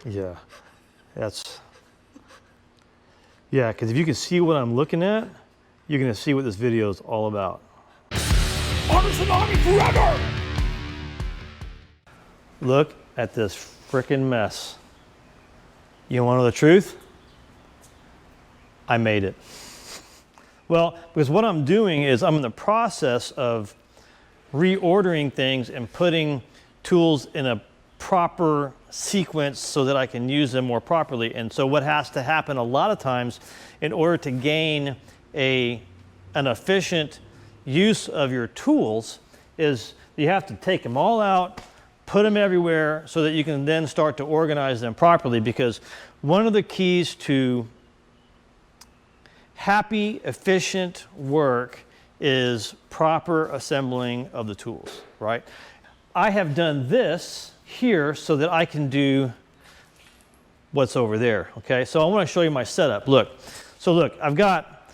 Yeah, yeah, because if you can see what I'm looking at, you're gonna see what this video is all about. Artisan Army forever! Look at this frickin' mess. You wanna know the truth? I made it. Well, because what I'm doing is I'm in the process of reordering things and putting tools in a proper sequence so that I can use them more properly. And so what has to happen a lot of times in order to gain an efficient use of your tools is you have to take them all out, put them everywhere so that you can then start to organize them properly, because one of the keys to happy, efficient work is proper assembling of the tools, right? I have done this here so that I can do what's over there, okay? So I want to show you my setup. Look, so look, I've got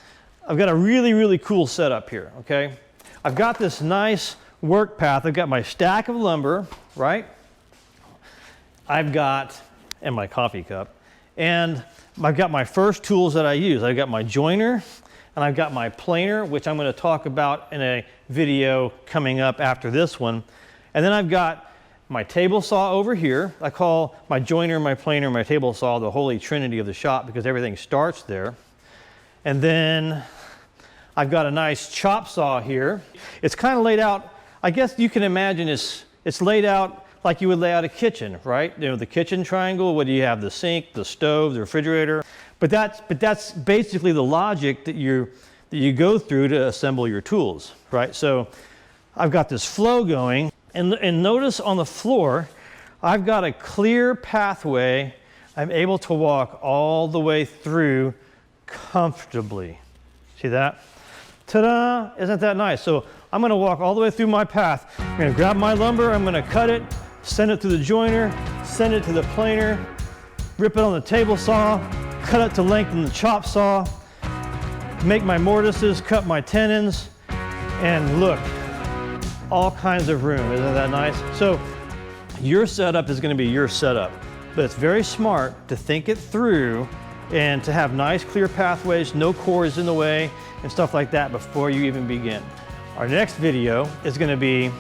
a really, really cool setup here, okay? I've got this nice work path. I've got my stack of lumber, right? I've got, and my coffee cup, and I've got my first tools that I use. I've got my joiner, and I've got my planer, which I'm going to talk about in a video coming up after this one. And then I've got my table saw over here. I call my joiner, my planer, my table saw the holy trinity of the shop because everything starts there. And then I've got a nice chop saw here. It's kind of laid out, I guess you can imagine it's laid out like you would lay out a kitchen, right? You know, the kitchen triangle, what do you have? The sink, the stove, the refrigerator. But that's basically the logic that you go through to assemble your tools, right? So I've got this flow going, and notice on the floor, I've got a clear pathway. I'm able to walk all the way through comfortably. See that? Ta-da! Isn't that nice? So I'm gonna walk all the way through my path. I'm gonna grab my lumber, I'm gonna cut it, send it to the joiner, send it to the planer, rip it on the table saw, cut it to length in the chop saw, make my mortises, cut my tenons, and look, all kinds of room. Isn't that nice? So your setup is going to be your setup, but it's very smart to think it through and to have nice clear pathways, no cords in the way and stuff like that before you even begin. Our next video is going to be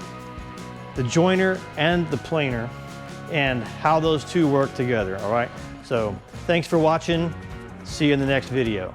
the joiner and the planer and how those two work together, all right? So thanks for watching. See you in the next video.